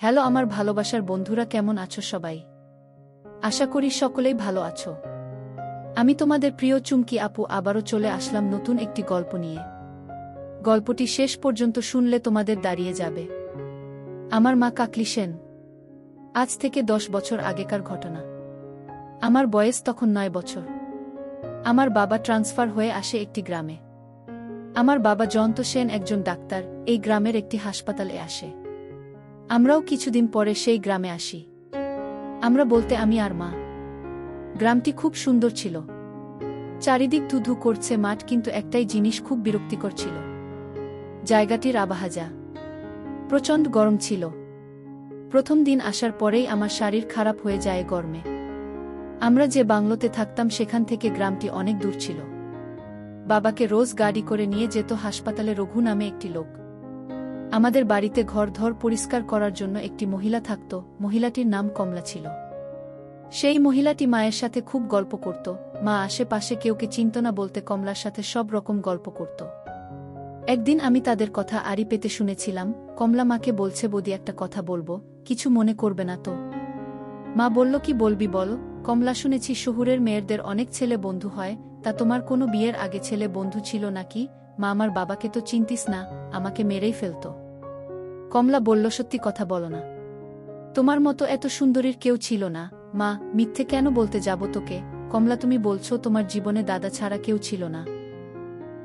Hello আমার ভালোবাসার বন্ধুরা, কেমন আছো সবাই? আশা করি সকলেই ভালো আছো। আমি তোমাদের প্রিয় চুমকি আপু আবারও চলে আসলাম নতুন একটি গল্প নিয়ে। গল্পটি শেষ পর্যন্ত শুনলে তোমাদের দাঁড়িয়ে যাবে। আমার মা কাকলি সেন। আজ থেকে 10 বছর আগেকার ঘটনা। আমার বয়স তখন 9 বছর। আমার বাবা ট্রান্সফার হয়ে আসে একটি গ্রামে। আমার বাবা জয়ন্ত সেন একজন ডাক্তার, এই গ্রামের একটি হাসপাতালে আসে। আমরাও কিছুদিন পরে সেই গ্রামে আসি। আমরা বলতে আমি আর মা। গ্রামটি খুব সুন্দর ছিল। চারিদিক ধুধু করছে মাঠ, কিন্তু একটাই জিনিস খুব বিরক্তিকর ছিল। জায়গাটির আবহাওয়া প্রচণ্ড গরম ছিল। প্রথম দিন আসার পরেই আমার শরীর খারাপ হয়ে যায় গরমে। আমরা যে বাংলোতে থাকতাম সেখান থেকে গ্রামটি অনেক দূর ছিল। বাবাকে রোজ গাড়ি করে নিয়ে যেত হাসপাতালে রঘু নামে একটি লোক। আমাদের বাড়িতে ঘর-ধর পরিষ্কার করার জন্য একটি মহিলা থাকত, মহিলাটির নাম কমলা ছিল। সেই মহিলাটি মায়ের সাথে খুব গল্প করত। মা আশেপাশে কেউকে চিনত না বলতে কমলার সাথে সব রকম গল্প করত। একদিন আমি তাদের কথা আড়ি পেতে শুনেছিলাম। কমলা মাকে বলছে, বৌদি একটা কথা বলবো, কিছু মনে করবে না তো? মা বলল, কি বলবি বল। কমলা, শুনেছি শহুরের মেয়েদের অনেক ছেলে বন্ধু হয়, তা তোমার কোনো বিয়ের আগে ছেলে বন্ধু ছিল নাকি? মা, আমার বাবাকে তো চিনতিস না, আমাকে মেরেই ফেলত। কমলা বলল, সত্যি কথা বলো না। তোমার মতো এত সুন্দরীর কেউ ছিল না। মা, মিথ্যে কেন বলতে যাব তোকে? কমলা, তুমি বলছো তোমার জীবনে দাদা ছাড়া কেউ ছিল না?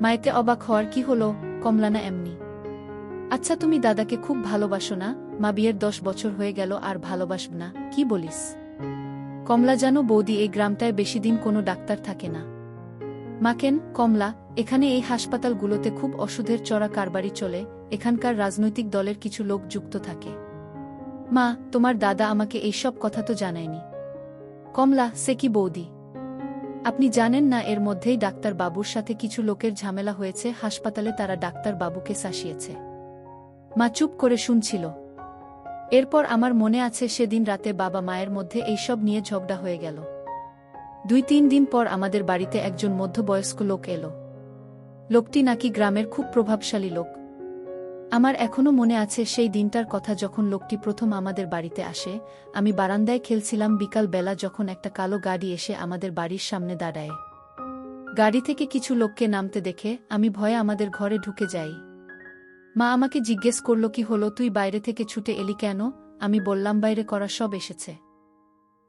মায়েতে অবাক হওয়ার কি হলো? কমলা, না এমনি। আচ্ছা, তুমি দাদাকে খুব ভালোবাসো না? মা, বিয়ের 10 বছর হয়ে গেল আর ভালোবাসব না, কি বলিস? কমলা, জানো বৌদি, এই গ্রামটায় বেশি দিন কোনো ডাক্তার থাকে না। মা, কেন? কমলা, এখানে এই হাসপাতালগুলোতে খুব ওষুধের চড়া কারবারি চলে, এখানকার রাজনৈতিক দলের কিছু লোক যুক্ত থাকে। মা, তোমার দাদা আমাকে এইসব কথা তো জানায়নি। কমলা, সে কি বৌদি? আপনি জানেন না এর মধ্যেই ডাক্তার বাবুর সাথে কিছু লোকের ঝামেলা হয়েছে হাসপাতালে, তারা ডাক্তার বাবুকে শাসিয়েছে। মা চুপ করে শুনছিল। এরপর আমার মনে আছে সেদিন রাতে বাবা মায়ের মধ্যে এইসব নিয়ে ঝগড়া হয়ে গেল। 2-3 দিন পর আমাদের বাড়িতে একজন মধ্যবয়স্ক লোক এলো। লোকটি নাকি গ্রামের খুব প্রভাবশালী লোক। আমার এখনো মনে আছে সেই দিনটার কথা, যখন লোকটি প্রথম আমাদের বাড়িতে আসে। আমি বারান্দায় খেলছিলাম বিকাল বেলা, যখন একটা কালো গাড়ি এসে আমাদের বাড়ির সামনে দাঁড়ায়। গাড়ি থেকে কিছু লোককে নামতে দেখে আমি ভয়ে আমাদের ঘরে ঢুকে যাই। মা আমাকে জিজ্ঞেস করল, কি হলো, তুই বাইরে থেকে ছুটে এলি কেন? আমি বললাম, বাইরে করা সব এসেছে।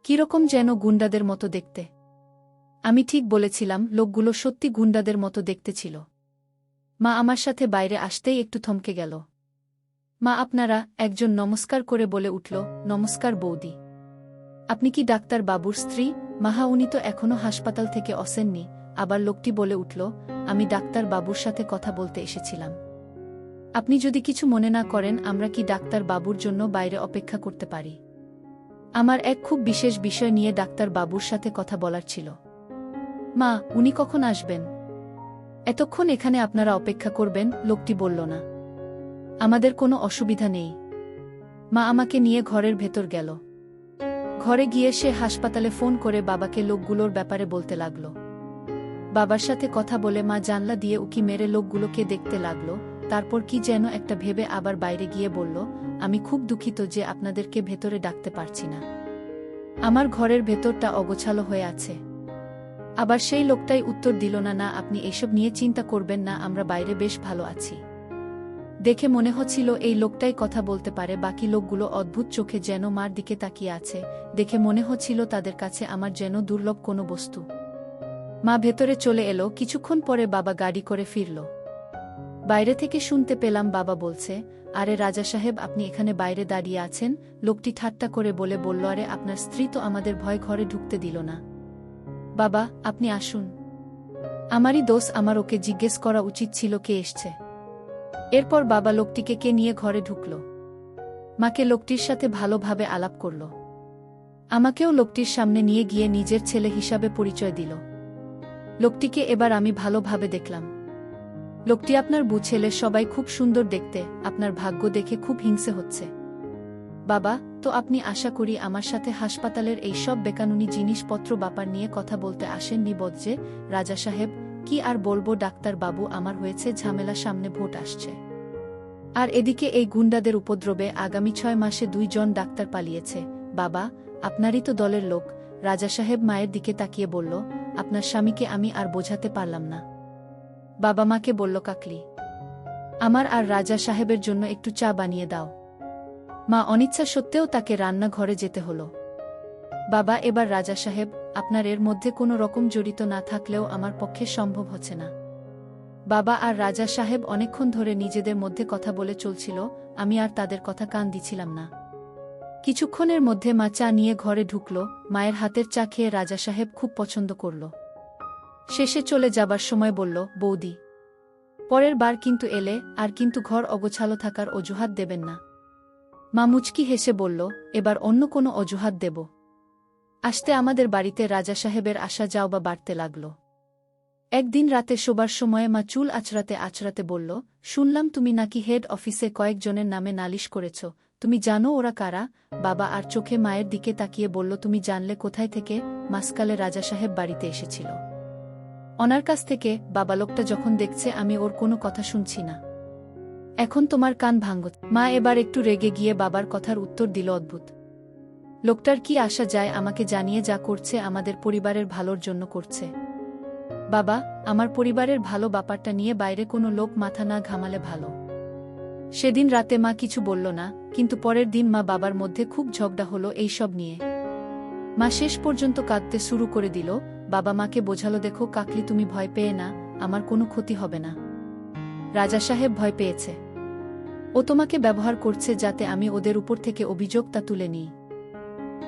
কিরকম যেন গুন্ডাদের মতো দেখতে। আমি ঠিক বলেছিলাম, লোকগুলো সত্যি গুন্ডাদের মতো দেখতে ছিল। মা আমার সাথে বাইরে আসতেই একটু থমকে গেল। মা, আপনারা? একজন নমস্কার করে বলে উঠল, নমস্কার বৌদি। আপনি কি ডাক্তার বাবুর স্ত্রী? মাহা, উনি তো এখনো হাসপাতাল থেকে আসেননি। আবার লোকটি বলে উঠল, আমি ডাক্তার বাবুর সাথে কথা বলতে এসেছিলাম। আপনি যদি কিছু মনে না করেন, আমরা কি ডাক্তার বাবুর জন্য বাইরে অপেক্ষা করতে পারি? আমার এক খুব বিশেষ বিষয় নিয়ে ডাক্তার বাবুর সাথে কথা বলার ছিল। মা, উনি কখন আসবেন? এতক্ষণ এখানে আপনারা অপেক্ষা করবেন? লোকটি বলল না। আমাদের কোনো অসুবিধা নেই। মা আমাকে নিয়ে ঘরের ভেতর গেল। ঘরে গিয়ে সে হাসপাতালে ফোন করে বাবাকে লোকগুলোর ব্যাপারে বলতে লাগল। বাবার সাথে কথা বলে মা জানলা দিয়ে উকি মেরে লোকগুলোকে দেখতে লাগল। তারপর কি যেন একটা ভেবে আবার বাইরে গিয়ে বলল, আমি খুব দুঃখিত যে আপনাদেরকে ভেতরে ডাকতে পারছি না। আমার ঘরের ভেতরটা অগোছালো হয়ে আছে। আবার সেই লোকটাই উত্তর দিল, না না, আপনি এসব নিয়ে চিন্তা করবেন না, আমরা বাইরে বেশ ভালো আছি। দেখে মনে হচ্ছিল এই লোকটাই কথা বলতে পারে। বাকি লোকগুলো অদ্ভুত চোখে যেন মার দিকে তাকিয়ে আছে। দেখে মনে হচ্ছিল তাদের কাছে আমার যেন দুর্লভ কোনো বস্তু। মা ভেতরে চলে এলো। কিছুক্ষণ পরে বাবা গাড়ি করে ফিরল। বাইরে থেকে শুনতে পেলাম বাবা বলছে, আরে রাজা সাহেব, আপনি এখানে বাইরে দাঁড়িয়ে আছেন? লোকটি ঠাট্টা করে বলল, আরে আপনার স্ত্রী তো আমাদের ভয় ঘরে ঢুকতে দিল না। বাবা, আপনি আসুন। আমারই দোষ, আমার ওকে জিজ্ঞেস করা উচিত ছিল কে এসছে। এরপর বাবা লোকটিকে কে নিয়ে ঘরে ঢুকল। মাকে লোকটির সাথে ভালোভাবে আলাপ করল। আমাকেও লোকটির সামনে নিয়ে গিয়ে নিজের ছেলে হিসাবে পরিচয় দিল। লোকটিকে এবার আমি ভালোভাবে দেখলাম। লোকটি আপনার ছেলে, সবাই খুব সুন্দর দেখতে, আপনার ভাগ্য দেখে খুব হিংসে হচ্ছে। বাবা, তো আপনি আশা করি আমার সাথে হাসপাতালের এই সব বেকানুনি জিনিসপত্র ব্যাপার নিয়ে কথা বলতে আসেননি বজ্জে? রাজা সাহেব, কি আর বলবো ডাক্তার বাবু, আমার হয়েছে ঝামেলা, সামনে ভোট আসছে। আর এদিকে এই গুন্ডাদের উপদ্রবে আগামী 6 মাসে 2 জন ডাক্তার পালিয়েছে। বাবা, আপনারই তো দলের লোক। রাজা সাহেব মায়ের দিকে তাকিয়ে বলল, আপনার স্বামীকে আমি আর বোঝাতে পারলাম না। বাবা মাকে বলল, কাকলি, আমার আর রাজা সাহেবের জন্য একটু চা বানিয়ে দাও। মা অনিচ্ছা সত্ত্বেও তাকে রান্নাঘরে যেতে হলো। বাবা, এবার রাজা সাহেব, আপনার এর মধ্যে কোনো রকম জড়িত না থাকলেও আমার পক্ষে সম্ভব হচ্ছে না। বাবা আর রাজা সাহেব অনেকক্ষণ ধরে নিজেদের মধ্যে কথা বলে চলছিল, আমি আর তাদের কথা কান দিছিলাম না। কিছুক্ষণের মধ্যে মা চা নিয়ে ঘরে ঢুকল। মায়ের হাতের চা খেয়ে রাজা সাহেব খুব পছন্দ করল। শেষে চলে যাবার সময় বলল, বৌদি, পরের বার কিন্তু এলে আর কিন্তু ঘর অগোছালো থাকার অজুহাত দেবেন না। মা মুচকি হেসে বলল, এবার অন্য কোনো অজুহাত দেব? আসতে আমাদের বাড়িতে রাজা সাহেবের আসা যাও বা বাড়তে লাগল। একদিন রাতে শোবার সময়ে মা চুল আঁচড়াতে আঁচড়াতে বলল, শুনলাম তুমি নাকি হেড অফিসে কয়েকজনের নামে নালিশ করেছ। তুমি জানো ওরা কারা? বাবা আর চোখে মায়ের দিকে তাকিয়ে বলল, তুমি জানলে কোথায় থেকে? মাসকালে রাজা সাহেব বাড়িতে এসেছিল ওনার কাছ থেকে। বাবা, লোকটা যখন দেখছে আমি ওর কোনো কথা শুনছি না, এখন তোমার কান ভাঙব। মা এবার একটু রেগে গিয়ে বাবার কথার উত্তর দিল, অদ্ভুত লোকটার কি আসা যায়? আমাকে জানিয়ে যা করছে আমাদের পরিবারের ভালোর জন্য করছে। বাবা, আমার পরিবারের ভালো ব্যাপারটা নিয়ে বাইরে কোনো লোক মাথা না ঘামালে ভালো। সেদিন রাতে মা কিছু বলল না, কিন্তু পরের দিন মা বাবার মধ্যে খুব ঝগড়া হলো এই সব নিয়ে। মা শেষ পর্যন্ত কাঁদতে শুরু করে দিল। বাবা মাকে বোঝালো, দেখো কাকলি, তুমি ভয় পেয়ে না, আমার কোনো ক্ষতি হবে না। রাজা সাহেব ভয় পেয়েছে, ও তোমাকে ব্যবহার করছে যাতে আমি ওদের উপর থেকে অভিযোগটা তুলে নিই।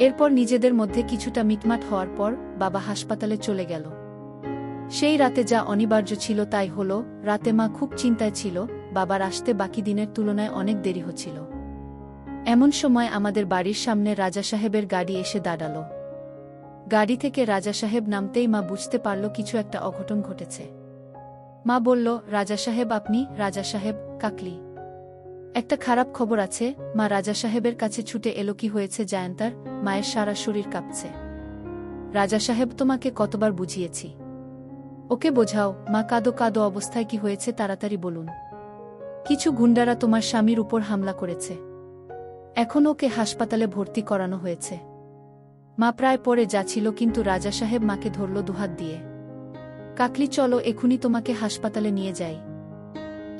এরপর নিজেদের মধ্যে কিছুটা মিটমাট হওয়ার পর বাবা হাসপাতালে চলে গেল। সেই রাতে যা অনিবার্য ছিল তাই হলো। রাতে মা খুব চিন্তায় ছিল, বাবার আসতে বাকি দিনের তুলনায় অনেক দেরি হচ্ছিল। এমন সময় আমাদের বাড়ির সামনে রাজা সাহেবের গাড়ি এসে দাঁড়াল। গাড়ি থেকে রাজা সাহেব নামতেই মা বুঝতে পারল কিছু একটা অঘটন ঘটেছে। মা বলল, রাজা সাহেব আপনি? রাজা সাহেব, কাকলি, একটা খারাপ খবর আছে। মা রাজা সাহেবের কাছে ছুটে এলো। কি হয়েছে জায়ান্তার? মায়ের সারা শরীর কাঁপছে। রাজা সাহেব, তোমাকে কতবার বুঝিয়েছি, ওকে বোঝাও। মা, কাঁদো কাঁদো অবস্থায় কি হয়েছে তাড়াতাড়ি বলুন। কিছু গুন্ডারা তোমার স্বামীর উপর হামলা করেছে, এখন ওকে হাসপাতালে ভর্তি করানো হয়েছে। মা প্রায় পড়ে যাচ্ছিল, কিন্তু রাজা সাহেব মাকে ধরল দুহাত দিয়ে। কাকলি, চলো এখুনি তোমাকে হাসপাতালে নিয়ে যাই।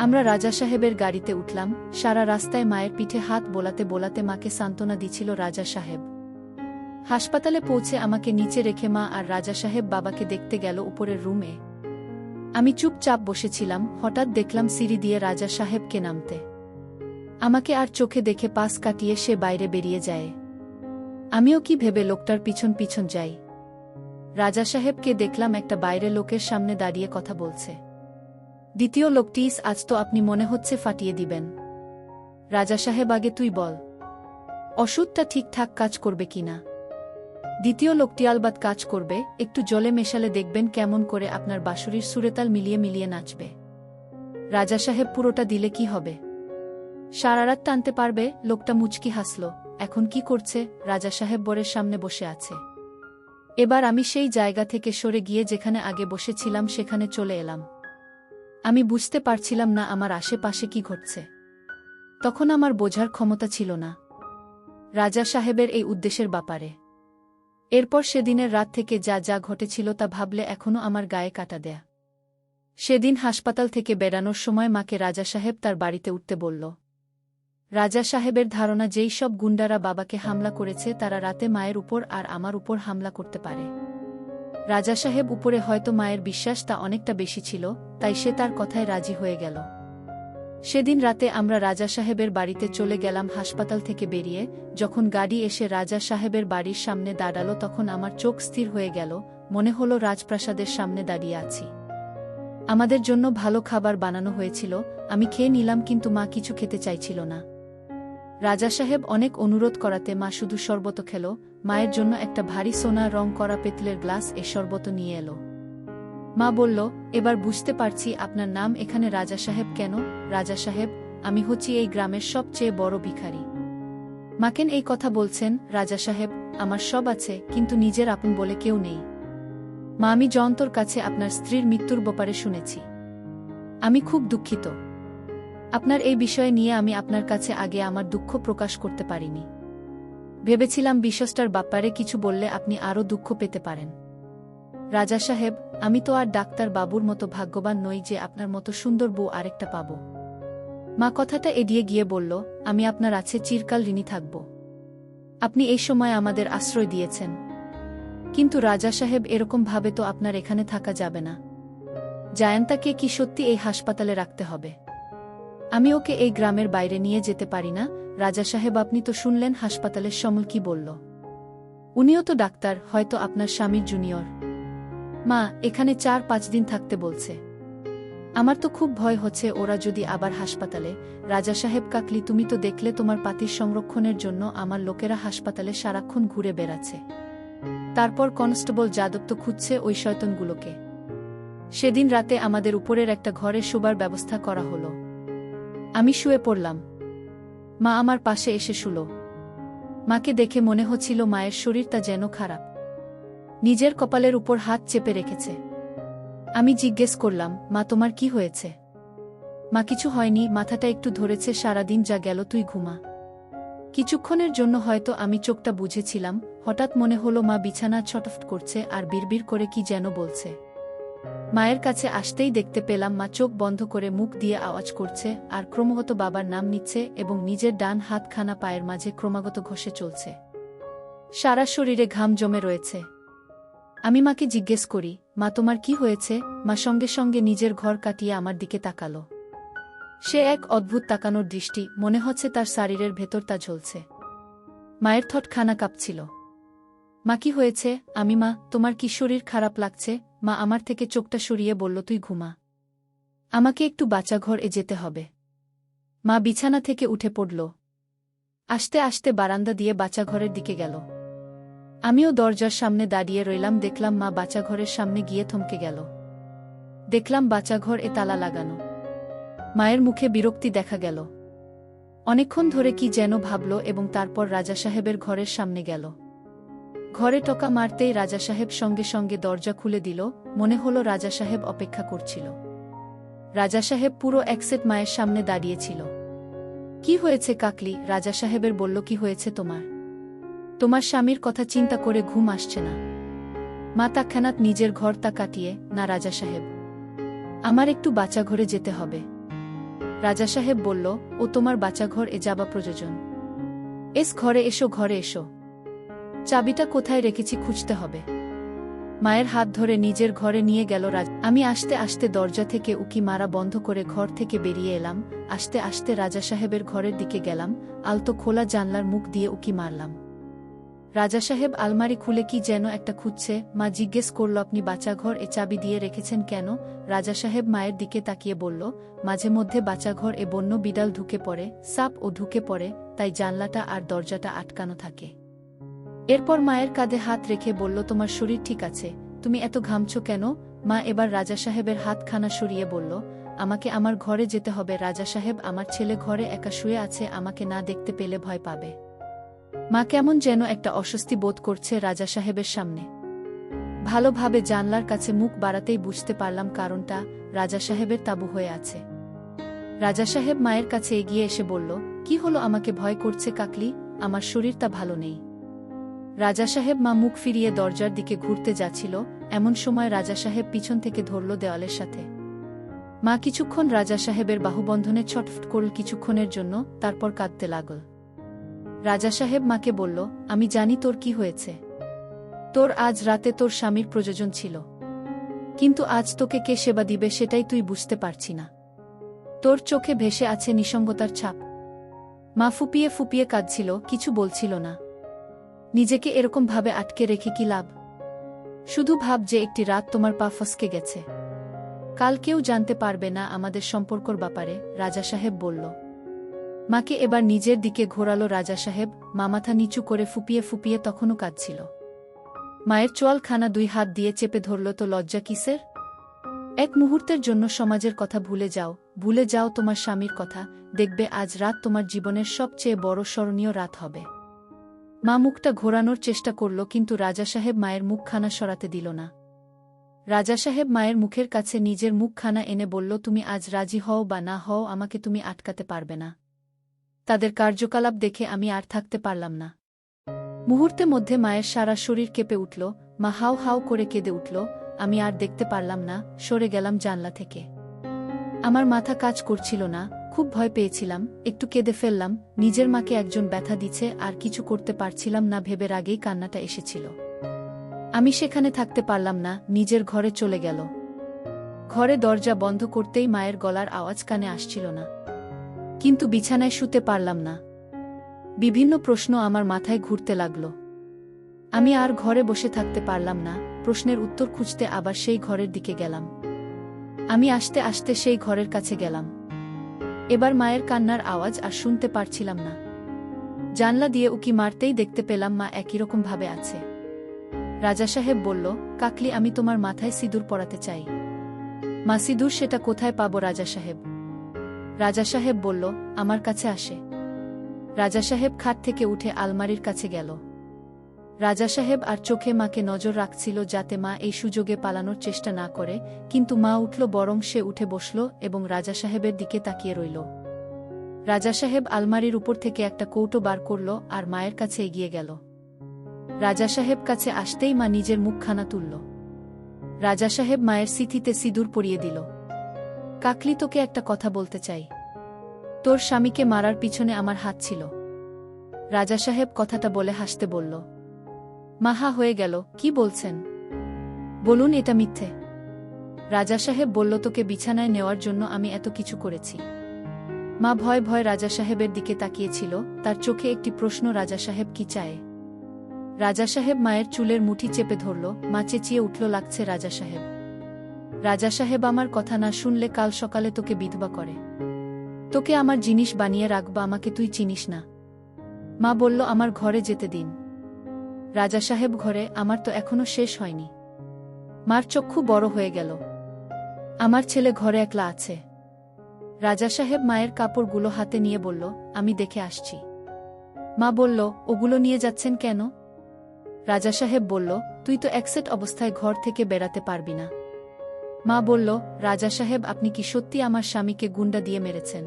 আমরা রাজা সাহেবের গাড়িতে উঠলাম। সারা রাস্তায় মায়ের পিঠে হাত বোলাতে বোলাতে মাকে সান্ত্বনা দিছিল রাজা সাহেব। হাসপাতালে পৌঁছে আমাকে নিচে রেখে মা আর রাজা সাহেব বাবাকে দেখতে গেল উপরের রুমে। আমি চুপচাপ বসেছিলাম। হঠাৎ দেখলাম সিঁড়ি দিয়ে রাজা সাহেবকে নামতে। আমাকে আর চোখে দেখে পাশ কাটিয়ে সে বাইরে বেরিয়ে যায়। আমিও কি ভেবে লোকটার পিছন পিছন যাই। রাজা সাহেবকে দেখলাম একটা বাইরে লোকের সামনে দাঁড়িয়ে কথা বলছে। দ্বিতীয় লোকটি, আজ তো আপনি মনে হচ্ছে ফাটিয়ে দিবেন। রাজা সাহেব, আগে তুই বল, ওষুধটা ঠিকঠাক কাজ করবে কিনা? দ্বিতীয় লোকটি, আলবাত কাজ করবে, একটু জলে মেশালে দেখবেন কেমন করে আপনার বাঁশুরির সুরেতাল মিলিয়ে মিলিয়ে নাচবে। রাজা সাহেব, পুরোটা দিলে কি হবে? সারা রাত টানতে পারবে? লোকটা মুচকি হাসল। এখন কি করছে? রাজা সাহেব বরের সামনে বসে আছে। এবার আমি সেই জায়গা থেকে সরে গিয়ে যেখানে আগে বসেছিলাম সেখানে চলে এলাম। আমি বুঝতে পারছিলাম না আমার আশেপাশে কি ঘটছে। তখন আমার বোঝার ক্ষমতা ছিল না রাজা সাহেবের এই উদ্দেশ্যের ব্যাপারে। এরপর সেদিনের রাত থেকে যা যা ঘটেছিল তা ভাবলে এখনও আমার গায়ে কাটা দেয়া। সেদিন হাসপাতাল থেকে বেরানোর সময় মাকে রাজা সাহেব তার বাড়িতে উঠতে বলল। রাজা সাহেবের ধারণা যেই সব গুন্ডারা বাবাকে হামলা করেছে তারা রাতে মায়ের উপর আর আমার উপর হামলা করতে পারে। রাজা সাহেব উপরে হয়তো মায়ের বিশ্বাস তা অনেকটা বেশি ছিল, তাই সে তার কথায় রাজি হয়ে গেল। সেদিন রাতে আমরা রাজা সাহেবের বাড়িতে চলে গেলাম। হাসপাতাল থেকে বেরিয়ে যখন গাড়ি এসে রাজা সাহেবের বাড়ির সামনে দাঁড়ালো তখন আমার চোখ স্থির হয়ে গেল। মনে হলো রাজপ্রাসাদের সামনে দাঁড়িয়ে আছি। আমাদের জন্য ভালো খাবার বানানো হয়েছিল, আমি খেয়ে নিলাম, কিন্তু মা কিছু খেতে চাইছিল না। রাজা সাহেব অনেক অনুরোধ করাতে মা শুধু শরবত খেল। মায়ের জন্য একটা ভারী সোনা রং করা পেতলের গ্লাস এ শরবত নিয়ে এলো। মা বলল, এবার বুঝতে পারছি আপনার নাম এখানে রাজা সাহেব কেন। রাজা সাহেব, আমি হচ্ছি এই গ্রামের সবচেয়ে বড় ভিখারি। মাকেন এই কথা বলছেন? রাজা সাহেব, আমার সব আছে, কিন্তু নিজের আপন বলে কেউ নেই। মা, আমি জয়ন্তর কাছে আপনার স্ত্রীর মৃত্যুর ব্যাপারে শুনেছি। আমি খুব দুঃখিত। আপনার এই বিষয়ে নিয়ে আমি আপনার কাছে আগে আমার দুঃখ প্রকাশ করতে পারিনি। ভেবেছিলাম বিশ্বস্টার ব্যাপারে কিছু বললে আপনি আরও দুঃখ পেতে পারেন। রাজা সাহেব, আমি তো আর ডাক্তার বাবুর মতো ভাগ্যবান নই যে আপনার মতো সুন্দর বউ আরেকটা পাব। মা কথাটা এড়িয়ে গিয়ে বলল, আমি আপনার আছে চিরকাল ঋণী থাকব। আপনি এই সময় আমাদের আশ্রয় দিয়েছেন। কিন্তু রাজা সাহেব, এরকম ভাবে তো আপনার এখানে থাকা যাবে না। জায়ান্তাকে কি সত্যি এই হাসপাতালে রাখতে হবে? আমি ওকে এই গ্রামের বাইরে নিয়ে যেতে পারি না। রাজা সাহেব, আপনি তো শুনলেন হাসপাতালের সমল কি বলল। উনিও তো ডাক্তার, হয়তো আপনার স্বামীর জুনিয়র। মা, এখানে 4-5 দিন থাকতে বলছে। আমার তো খুব ভয় হচ্ছে ওরা যদি আবার হাসপাতালে। রাজা সাহেব কাকলি, তুমি তো দেখলে তোমার পাতির সংরক্ষণের জন্য আমার লোকেরা হাসপাতালে সারাক্ষণ ঘুরে বেড়াচ্ছে। তারপর কনস্টেবল যাদব তো খুঁজছে ওই শয়তানগুলোকে। সেদিন রাতে আমাদের উপরের একটা ঘরে শোবার ব্যবস্থা করা হলো। আমি শুয়ে পড়লাম। মা আমার পাশে এসে শুল। মাকে দেখে মনে হচ্ছিল মায়ের শরীরটা যেন খারাপ। নিজের কপালের উপর হাত চেপে রেখেছে। আমি জিজ্ঞেস করলাম, মা তোমার কি হয়েছে? মা কিছু হয়নি, মাথাটা একটু ধরেছে, সারাদিন যা গেল তুই ঘুমা। কিছুক্ষণের জন্য হয়তো আমি চোখটা বুঝেছিলাম। হঠাৎ মনে হলো মা বিছানা ছটফট করছে আর বিড়বিড় করে কি যেন বলছে। মায়ের কাছে আসতেই দেখতে পেলাম মা চোখ বন্ধ করে মুখ দিয়ে আওয়াজ করছে আর ক্রমাগত বাবার নাম নিচ্ছে এবং নিজের ডান হাতখানা পায়ের মাঝে ক্রমাগত ঘষে চলছে। সারা শরীরে ঘাম জমে রয়েছে। আমি মাকে জিজ্ঞেস করি, মা তোমার কি হয়েছে? মা সঙ্গে সঙ্গে নিজের ঘর কাটিয়ে আমার দিকে তাকালো। সে এক অদ্ভুত তাকানোর দৃষ্টি, মনে হচ্ছে তার শরীরের ভেতর তা ঝলছে। মায়ের ঠোঁটখানা কাঁপছিল। মা কি হয়েছে? আমি, মা তোমার কি শরীর খারাপ লাগছে? মা আমার থেকে চোখটা সরিয়ে বলল, তুই ঘুমা, আমাকে একটু বাচ্চাঘরে যেতে হবে। মা বিছানা থেকে উঠে পড়ল। আস্তে আস্তে বারান্দা দিয়ে বাচ্চাঘরের দিকে গেল। আমিও দরজার সামনে দাঁড়িয়ে রইলাম। দেখলাম মা বাচ্চাঘরের সামনে গিয়ে থমকে গেল। দেখলাম বাচ্চাঘর এ তালা লাগানো। মায়ের মুখে বিরক্তি দেখা গেল। অনেকক্ষণ ধরে কি যেন ভাবল এবং তারপর রাজা সাহেবের ঘরের সামনে গেল। ঘরে টোকা মারতেই রাজা সাহেব সঙ্গে সঙ্গে দরজা খুলে দিল। মনে হলো রাজা সাহেব অপেক্ষা করছিল। রাজা সাহেব পুরো একসেট মায়ের সামনে দাঁড়িয়েছিল। কি হয়েছে কাকলি? রাজা সাহেবের বলল, কি হয়েছে তোমার? তোমার স্বামীর কথা চিন্তা করে ঘুম আসছে না? মা তৎক্ষণাৎ নিজের ঘরটা কাটিয়ে, না রাজা সাহেব, আমার একটু বাচ্চাঘরে যেতে হবে। রাজা সাহেব বলল, ও তোমার বাচ্চাঘর এ যাবা প্রয়োজন? ঘরে এসো, ঘরে এসো। চাবিটা কোথায় রেখেছি খুঁজতে হবে। মায়ের হাত ধরে নিজের ঘরে নিয়ে গেল রাজা। আমি আস্তে আস্তে দরজা থেকে উকি মারা বন্ধ করে ঘর থেকে বেরিয়ে এলাম। আস্তে আস্তে রাজা সাহেবের ঘরের দিকে গেলাম। আলতো খোলা জানলার মুখ দিয়ে উকি মারলাম। রাজা সাহেব আলমারি খুলে কি যেন একটা খুঁজছে। মা জিজ্ঞেস করল, আপনি বাচ্চাঘর এ চাবি দিয়ে রেখেছেন কেন? রাজা সাহেব মায়ের দিকে তাকিয়ে বলল, মাঝে মধ্যে বাচ্চাঘর এ বন্য বিড়াল ঢুকে পড়ে, সাপ ও ঢুকে পড়ে, তাই জানলাটা আর দরজাটা আটকানো থাকে। এরপর মায়ের কাঁধে হাত রেখে বলল, তোমার শরীর ঠিক আছে? তুমি এত ঘামছ কেন? মা এবার রাজা সাহেবের হাতখানা সরিয়ে বলল, আমাকে আমার ঘরে যেতে হবে রাজা সাহেব, আমার ছেলে ঘরে একা শুয়ে আছে, আমাকে না দেখতে পেলে ভয় পাবে। মা কেমন যেন একটা অস্বস্তি বোধ করছে রাজা সাহেবের সামনে। ভালোভাবে জানলার কাছে মুখ বাড়াতেই বুঝতে পারলাম কারণটা, রাজা সাহেবের তাঁবু হয়ে আছে। রাজা সাহেব মায়ের কাছে এগিয়ে এসে বলল, কি হলো? আমাকে ভয় করছে কাকলি, আমার শরীরটা ভালো নেই। রাজা সাহেব মা মুখ ফিরিয়ে দরজার দিকে ঘুরতে যাচ্ছিল, এমন সময় রাজা সাহেব পিছন থেকে ধরল দেওয়ালের সাথে। মা কিছুক্ষণ রাজা সাহেবের বাহুবন্ধনে ছটফট করল কিছুক্ষণের জন্য, তারপর কাঁদতে লাগল। রাজা সাহেব মাকে বলল, আমি জানি তোর কি হয়েছে। তোর আজ রাতে তোর স্বামীর প্রয়োজন ছিল, কিন্তু আজ তোকে কে সেবা দিবে সেটাই তুই বুঝতে পারছি না। তোর চোখে ভেসে আছে নিঃসঙ্গতার ছাপ। মা ফুপিয়ে ফুপিয়ে কাঁদছিল, কিছু বলছিল না। নিজেকে এরকম ভাবে আটকে রেখে কি লাভ? শুধু ভাব যে একটি রাত তোমার পা ফসকে গেছে। কাল কেউ জানতে পারবে না আমাদের সম্পর্কর ব্যাপারে, রাজা সাহেব বলল। মাকে এবার নিজের দিকে ঘোরালো রাজা সাহেব। মা মাথা নিচু করে ফুপিয়ে ফুপিয়ে তখনও কাঁদছিল। মায়ের চোয়ালখানা 2 হাত দিয়ে চেপে ধরল। তো লজ্জা কিসের? এক মুহূর্তের জন্য সমাজের কথা ভুলে যাও, ভুলে যাও তোমার স্বামীর কথা, দেখবে আজ রাত তোমার জীবনের সবচেয়ে বড় স্মরণীয় রাত হবে। মা মুখটা ঘোরানোর চেষ্টা করল, কিন্তু রাজা সাহেব মায়ের মুখখানা সরাতে দিল না। রাজা সাহেব মায়ের মুখের কাছে নিজের মুখখানা এনে বলল, তুমি আজ রাজি হও বা না হও আমাকে তুমি আটকাতে পারবে না। তাদের কার্যকলাপ দেখে আমি আর থাকতে পারলাম না। মুহূর্তে মধ্যে মায়ের সারা শরীর কেঁপে উঠল, মা হাউ হাউ করে কেঁদে উঠল। আমি আর দেখতে পারলাম না, সরে গেলাম জানলা থেকে। আমার মাথা কাজ করছিল না, খুব ভয় পেয়েছিলাম, একটু কেঁদে ফেললাম। নিজের মাকে একজন ব্যথা দিচ্ছে আর কিছু করতে পারছিলাম না ভেবে রাগেই কান্নাটা এসেছিল। আমি সেখানে থাকতে পারলাম না, নিজের ঘরে চলে গেল। ঘরে দরজা বন্ধ করতেই মায়ের গলার আওয়াজ কানে আসছিল না। কিন্তু বিছানায় শুতে পারলাম না। বিভিন্ন প্রশ্ন আমার মাথায় ঘুরতে লাগল। আমি আর ঘরে বসে থাকতে পারলাম না, প্রশ্নের উত্তর খুঁজতে আবার সেই ঘরের দিকে গেলাম। আমি আস্তে আস্তে সেই ঘরের কাছে গেলাম। এবার মায়ের কান্নার আওয়াজ আর শুনতে পারছিলাম না। জানলা দিয়ে উকি মারতেই দেখতে পেলাম মা একইরকম ভাবে আছে। রাজা সাহেব বলল, কাকলি, আমি তোমার মাথায় সিঁদুর পরাতে চাই। মা, সিঁদুর সেটা কোথায় পাবো রাজা সাহেব? রাজা সাহেব বলল, আমার কাছে আসে। রাজা সাহেব খাট থেকে উঠে আলমারির কাছে গেল। রাজা সাহেব আর চোখে মাকে নজর রাখছিল যাতে মা এই সুযোগে পালানোর চেষ্টা না করে, কিন্তু মা উঠল, বরং সে উঠে বসল এবং রাজা সাহেবের দিকে তাকিয়ে রইল। রাজা সাহেব আলমারির উপর থেকে একটা কৌটো বার করল আর মায়ের কাছে এগিয়ে গেল। রাজা সাহেব কাছে আসতেই মা নিজের মুখখানা তুলল। রাজা সাহেব মায়ের সিথিতে সিঁদুর পরিয়ে দিল। কাকলি, তোকে একটা কথা বলতে চাই। তোর স্বামীকে মারার পিছনে আমার হাত ছিল। রাজা সাহেব কথাটা বলে হাসতে বলল। মা হা হয়ে গেল, কি বলছেন? বলুন এটা মিথ্যে। রাজা সাহেব বলল, তোকে বিছানায় নেওয়ার জন্য আমি এত কিছু করেছি। মা ভয় ভয় রাজা সাহেবের দিকে তাকিয়েছিল, তার চোখে একটি প্রশ্ন, রাজা সাহেব কি চায়? রাজা সাহেব মায়ের চুলের মুঠি চেপে ধরল। মা চেঁচিয়ে উঠল, লাগছে রাজা সাহেব। রাজা সাহেব আমার কথা না শুনলে কাল সকালে তোকে বিধবা করে। তোকে আমার জিনিস বানিয়ে রাখবা, আমাকে তুই চিনিস না। মা বলল, আমার ঘরে যেতে দিন। রাজা সাহেব ঘরে? আমার তো এখনো শেষ হয়নি। মার চক্ষু বড় হয়ে গেল। আমার ছেলে ঘরে একলা আছে। রাজা সাহেব মায়ের কাপড়গুলো হাতে নিয়ে বলল, আমি দেখে আসছি। মা বলল, ওগুলো নিয়ে যাচ্ছেন কেন? রাজা সাহেব বলল, তুই তো একসেট অবস্থায় ঘর থেকে বেরাতে পারবি না। মা বলল, রাজা সাহেব, আপনি কি সত্যি আমার স্বামীকে গুন্ডা দিয়ে মেরেছেন?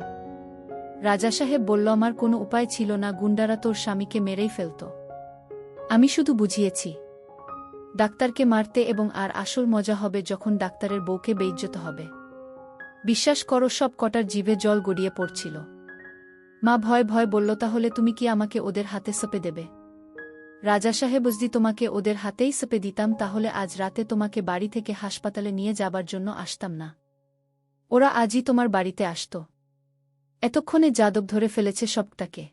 রাজা সাহেব বলল, আমার কোনো উপায় ছিল না, গুন্ডারা তোর স্বামীকে মেরেই ফেলত। আমি শুধু বুঝিয়েছি ডাক্তারকে মারতে, এবং আর আসল মজা হবে যখন ডাক্তারের বউকে বেইজ্জত হবে। বিশ্বাস করো, সব কটার জিভে জল গড়িয়ে পড়ছিল। মা ভয় ভয় বলল, তাহলে তুমি কি আমাকে ওদের হাতে সঁপে দেবে? রাজা সাহেব, যদি তোমাকে ওদের হাতেই সঁপে দিতাম তাহলে আজ রাতে তোমাকে বাড়ি থেকে হাসপাতালে নিয়ে যাবার জন্য আসতাম না। ওরা আজই তোমার বাড়িতে আসত। এতক্ষণে যাদব ধরে ফেলেছে সবটাকে।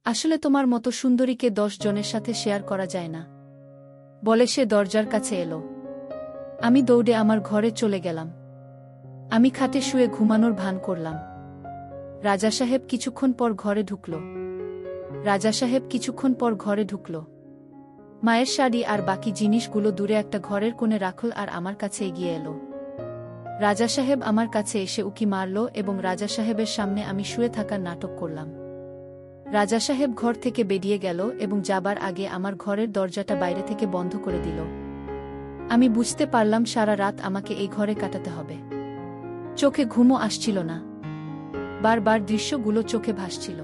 আসলে তোমার মতো সুন্দরীকে 10 জনের সাথে শেয়ার করা যায় না, বলে সে দরজার কাছে এলো। আমি দৌড়ে আমার ঘরে চলে গেলাম। আমি খাটে শুয়ে ঘুমানোর ভান করলাম। রাজা সাহেব কিছুক্ষণ পর ঘরে ঢুকল। মায়ের শাড়ি আর বাকি জিনিসগুলো দূরে একটা ঘরের কোণে রাখল আর আমার কাছে এগিয়ে এলো। রাজা সাহেব আমার কাছে এসে উকি মারল এবং রাজা সাহেবের সামনে আমি শুয়ে থাকার নাটক করলাম। রাজা সাহেব ঘর থেকে বেরিয়ে গেল এবং যাবার আগে আমার ঘরের দরজাটা বাইরে থেকে বন্ধ করে দিল। আমি বুঝতে পারলাম সারা রাত আমাকে এই ঘরে কাটাতে হবে। চোখে ঘুমও আসছিল না। বারবার দৃশ্যগুলো চোখে ভাসছিল।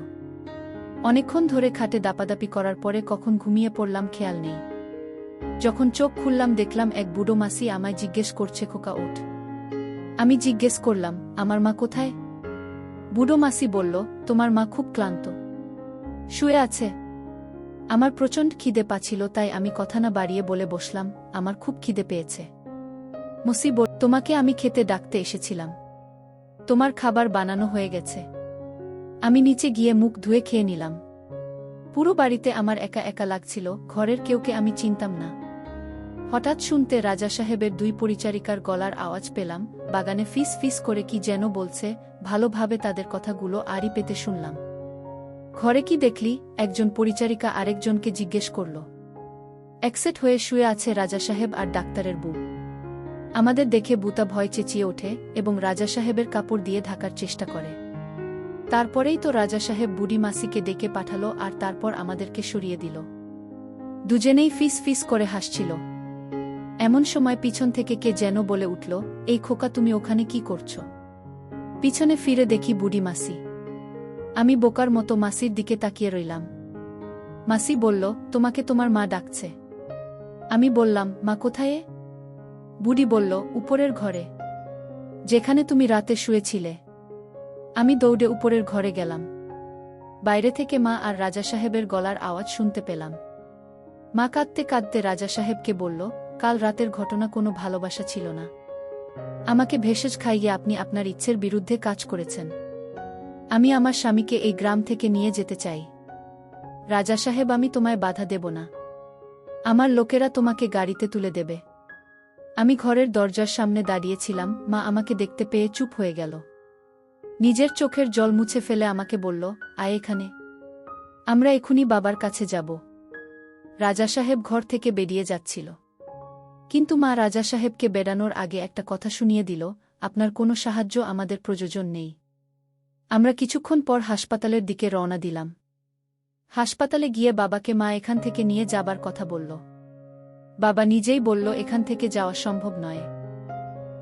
অনেকক্ষণ ধরে খাটে দাপাদাপি করার পরে কখন ঘুমিয়ে পড়লাম খেয়াল নেই। যখন চোখ খুললাম দেখলাম এক বুড়ো মাসি আমায় জিজ্ঞেস করছে, খোকা ওঠ। আমি জিজ্ঞেস করলাম, আমার মা কোথায়? বুড়ো মাসি বলল, তোমার মা খুব ক্লান্ত, শুয়ে আছে। আমার প্রচণ্ড খিদে পাচ্ছিল, তাই আমি কথা না বাড়িয়ে বলে বসলাম, আমার খুব খিদে পেয়েছে। মাসি বলল, তোমাকে আমি খেতে ডাকতে এসেছিলাম। তোমার খাবার বানানো হয়ে গেছে। আমি নিচে গিয়ে মুখ ধুয়ে খেয়ে নিলাম। পুরো বাড়িতে আমার একা একা লাগছিল, ঘরের কেউকে আমি চিনতাম না। হঠাৎ শুনতে রাজা সাহেবের 2 পরিচারিকার গলার আওয়াজ পেলাম। বাগানে ফিস ফিস করে কি যেন বলছে, ভালোভাবে তাদের কথাগুলো আড়ি পেতে শুনলাম। ঘরে কি দেখলি? একজন পরিচারিকা আরেকজনকে জিজ্ঞেস করল। একসেট হয়ে শুয়ে আছে রাজা সাহেব আর ডাক্তারের বউ। আমাদের দেখে বুতা ভয় চেঁচিয়ে ওঠে এবং রাজা সাহেবের কাপড় দিয়ে ঢাকার চেষ্টা করে। তারপরেই তো রাজা সাহেব বুড়ি মাসিকে ডেকে পাঠালো আর তারপর আমাদেরকে সরিয়ে দিল। দুজনেই ফিস ফিস করে হাসছিল। এমন সময় পিছন থেকে কে যেন বলে উঠল, এই খোকা, তুমি ওখানে কি করছো? পিছনে ফিরে দেখি বুড়ি মাসি। আমি বোকার মতো মাসির দিকে তাকিয়ে রইলাম। মাসি বলল, তোমাকে তোমার মা ডাকছে। আমি বললাম, মা কোথায়? বুড়ি বলল, উপরের ঘরে, যেখানে তুমি রাতে শুয়েছিলে। আমি দৌড়ে উপরের ঘরে গেলাম। বাইরে থেকে মা আর রাজা সাহেবের গলার আওয়াজ শুনতে পেলাম। মা কাঁদতে কাঁদতে রাজা সাহেবকে বলল, কাল রাতের ঘটনা কোনো ভালোবাসা ছিল না। আমাকে ভেষজ খাইয়ে আপনি আপনার ইচ্ছের বিরুদ্ধে কাজ করেছেন। আমি আমার স্বামীকে এই গ্রাম থেকে নিয়ে যেতে চাই। রাজা সাহেব, আমি তোমায় বাধা দেব না। আমার লোকেরা তোমাকে গাড়িতে তুলে দেবে। আমি ঘরের দরজার সামনে দাঁড়িয়েছিলাম, মা আমাকে দেখতে পেয়ে চুপ হয়ে গেল। নিজের চোখের জল মুছে ফেলে আমাকে বলল, আয় এখানে, আমরা এখুনি বাবার কাছে যাব। রাজা সাহেব ঘর থেকে বেরিয়ে যাচ্ছিল, কিন্তু মা রাজা সাহেবকে বেড়ানোর আগে একটা কথা শুনিয়ে দিল, আপনার কোনো সাহায্য আমাদের প্রয়োজন নেই। আমরা কিছুক্ষণ পর হাসপাতালের দিকে রওনা দিলাম। হাসপাতালে গিয়ে বাবাকে মা এখান থেকে নিয়ে যাবার কথা বলল। বাবা নিজেই বলল, এখান থেকে যাওয়া সম্ভব নয়।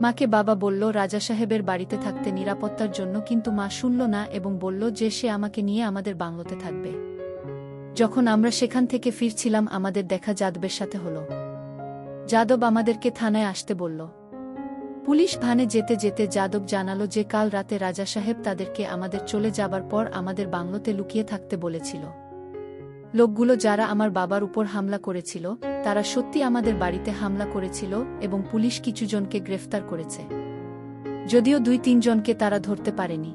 মাকে বাবা বলল রাজা সাহেবের বাড়িতে থাকতে নিরাপত্তার জন্য, কিন্তু মা শুনল না এবং বলল যে সে আমাকে নিয়ে আমাদের বাংলোতে থাকবে। যখন আমরা সেখান থেকে ফিরছিলাম, আমাদের দেখা যাদবের সাথে হলো। যাদব আমাদেরকে থানায় আসতে বলল। পুলিশ ভানে যেতে যেতে যাদব জানালো যে কাল রাতে রাজা সাহেব তাদেরকে আমাদের চলে যাবার পর আমাদের বাংলোতে লুকিয়ে থাকতে বলেছিল। লোকগুলো যারা আমার বাবার উপর হামলা করেছিল, তারা সত্যি আমাদের বাড়িতে হামলা করেছিল এবং পুলিশ কিছুজনকে গ্রেফতার করেছে, যদিও 2-3 জনকে তারা ধরতে পারেনি।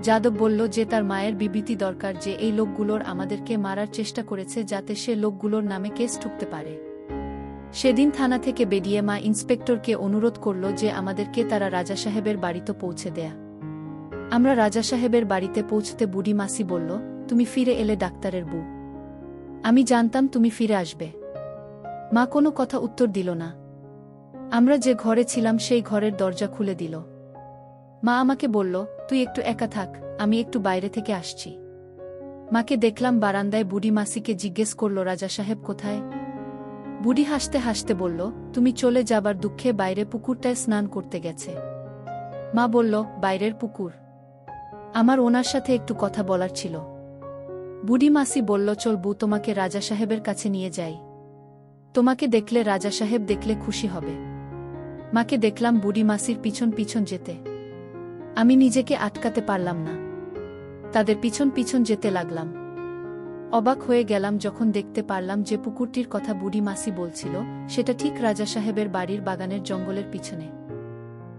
যাদব বলল যে তার মায়ের বিবৃতি দরকার যে এই লোকগুলোর আমাদেরকে মারার চেষ্টা করেছে, যাতে সে লোকগুলোর নামে কেস ঠুকতে পারে। সেদিন থানা থেকে বেরিয়ে মা ইন্সপেক্টরকে অনুরোধ করল যে আমাদেরকে তারা রাজা সাহেবের বাড়িতে পৌঁছে দেয়া। আমরা রাজা সাহেবের বাড়িতে পৌঁছতে বুড়ি মাসি বলল, তুমি ফিরে এলে ডাক্তারের বউ, আমি জানতাম তুমি ফিরে আসবে। মা কোনো কথা উত্তর দিল না। আমরা যে ঘরে ছিলাম সেই ঘরের দরজা খুলে দিল। মা আমাকে বলল, তুই একটু একা থাক, আমি একটু বাইরে থেকে আসছি। মাকে দেখলাম বারান্দায়। বুড়ি মাসিকে জিজ্ঞেস করল, রাজা সাহেব কোথায়? বুড়ি হাসতে হাসতে বলল, তুমি চলে যাবার দুঃখে বাইরে পুকুরটায় স্নান করতে গেছে। মা বলল, বাইরের পুকুর? আমার ওনার সাথে একটু কথা বলার ছিল। বুড়ি মাসি বলল, চল বউ, তোমাকে রাজা সাহেবের কাছে নিয়ে যাই। তোমাকে দেখলে রাজা সাহেব দেখলে খুশি হবে। মাকে দেখলাম বুড়ি মাসির পিছন পিছন যেতে। আমি নিজেকে আটকাতে পারলাম না, তাদের পিছন পিছন যেতে লাগলাম। অবাক হয়ে গেলাম যখন দেখতে পারলাম যে পুকুরটির কথা বুড়ি মাসি বলছিল সেটা ঠিক রাজা সাহেবের বাড়ির বাগানের জঙ্গলের পিছনে।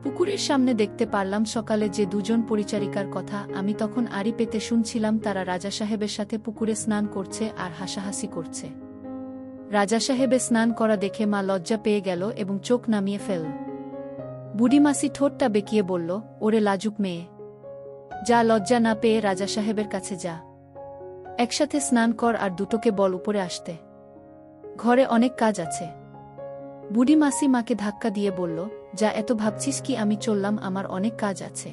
পুকুরের সামনে দেখতে পারলাম সকালে যে 2 জন পরিচারিকার কথা আমি তখন আড়ি পেতে শুনছিলাম, তারা রাজা সাহেবের সাথে পুকুরে স্নান করছে আর হাসাহাসি করছে। রাজা সাহেবে স্নান করা দেখে মা লজ্জা পেয়ে গেল এবং চোখ নামিয়ে ফেলল। বুড়ি মাসি ঠোঁটটা বেঁকিয়ে বলল, ওরে লাজুক মেয়ে, যা, লজ্জা না পেয়ে রাজা সাহেবের কাছে যা। একসাথে স্নান কর আর দুটোকে বল উপরে আসতে, ঘরে অনেক কাজ আছে। বুড়ি মাসি মাকে ধাক্কা দিয়ে বলল, যা, এত ভাবছিস কি? আমি চললাম, আমার অনেক কাজ আছে।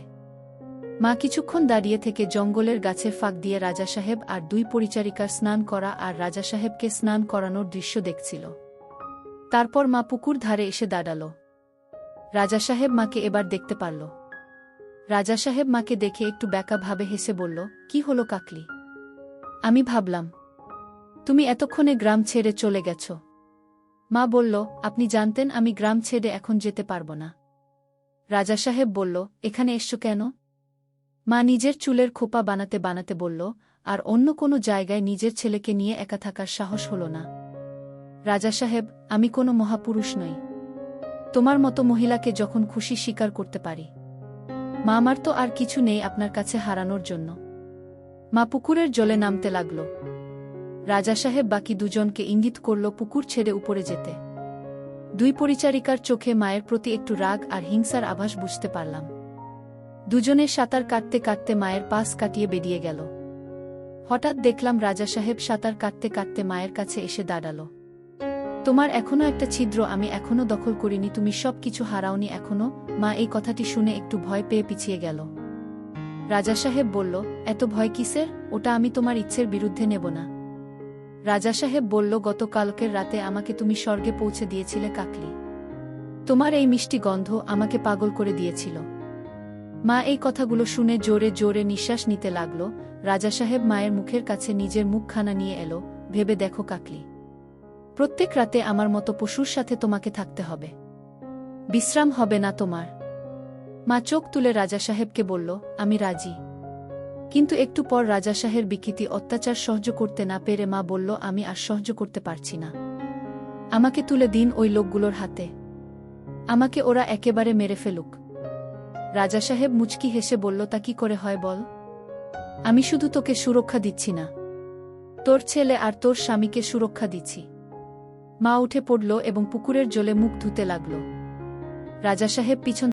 মা কিছুক্ষণ দাঁড়িয়ে থেকে জঙ্গলের গাছের ফাঁক দিয়ে রাজা সাহেব আর 2 পরিচারিকার স্নান করা আর রাজা সাহেবকে স্নান করানোর দৃশ্য দেখছিল। তারপর মা পুকুর ধারে এসে দাঁড়াল। রাজা সাহেব মাকে এবার দেখতে পারল। রাজা সাহেব মাকে দেখে একটু ব্যাকা ভাবে হেসে বলল, কি হলো কাকলি? আমি ভাবলাম তুমি এতক্ষণে গ্রাম ছেড়ে চলে গেছ। মা বলল, আপনি জানতেন আমি গ্রাম ছেড়ে এখন যেতে পারব না। রাজা সাহেব বলল, এখানে এসছো কেন? মা নিজের চুলের খোপা বানাতে বানাতে বলল, আর অন্য কোনো জায়গায় নিজের ছেলেকে নিয়ে একা থাকার সাহস হল না। রাজা সাহেব, আমি কোনো মহাপুরুষ নই। তোমার মতো মহিলাকে যখন খুশি স্বীকার করতে পারি। মা, আমার তো আর কিছু নেই আপনার কাছে হারানোর জন্য। মা পুকুরের জলে নামতে লাগল। রাজা সাহেব বাকি 2 জনকে ইঙ্গিত করল পুকুর ছেড়ে উপরে যেতে। 2 পরিচারিকার চোখে মায়ের প্রতি একটু রাগ আর হিংসার আভাস বুঝতে পারলাম। 2 জনে সাঁতার কাটতে কাটতে মায়ের পাশ কাটিয়ে বেরিয়ে গেল। হঠাৎ দেখলাম রাজা সাহেব সাঁতার কাটতে কাটতে মায়ের কাছে এসে দাঁড়াল। তোমার এখনো একটা ছিদ্র আমি এখনো দখল করিনি, তুমি সব কিছু হারাওনি এখনো। মা এই কথাটি শুনে একটু ভয় পেয়ে পিছিয়ে গেল। রাজা সাহেব বলল, এত ভয় কিসের? ওটা আমি তোমার ইচ্ছের বিরুদ্ধে নেব না। রাজা সাহেব বলল, গতকালকের রাতে আমাকে তুমি স্বর্গে পৌঁছে দিয়েছিলে কাকলি। তোমার এই মিষ্টি গন্ধ আমাকে পাগল করে দিয়েছিল। মা এই কথাগুলো শুনে জোরে জোরে নিঃশ্বাস নিতে লাগল। রাজা সাহেব মায়ের মুখের কাছে নিজের মুখখানা নিয়ে এলো। ভেবে দেখো কাকলি, প্রত্যেক রাতে আমার মতো পশুর সাথে তোমাকে থাকতে হবে, বিশ্রাম হবে না তোমার। মা চোখ তুলে রাজা সাহেবকে বলল, আমি রাজি। কিন্তু একটু পর রাজা সাহেব বিকৃতি অত্যাচার সহ্য করতে না পেরে মা বলল, আমি আর সহ্য করতে পারছি না, আমাকে তুলে দিন ওই লোকগুলোর হাতে, আমাকে ওরা একেবারে মেরে ফেলুক। রাজা সাহেব মুচকি হেসে বলল, তা কি করে হয় বল? আমি শুধু তোকে সুরক্ষা দিচ্ছি না, তোর ছেলে আর তোর স্বামীকে সুরক্ষা দিচ্ছি। মা উঠে পড়ল এবং পুকুরের জলে মুখ ধুতে লাগল। রাজা সাহেব পিছন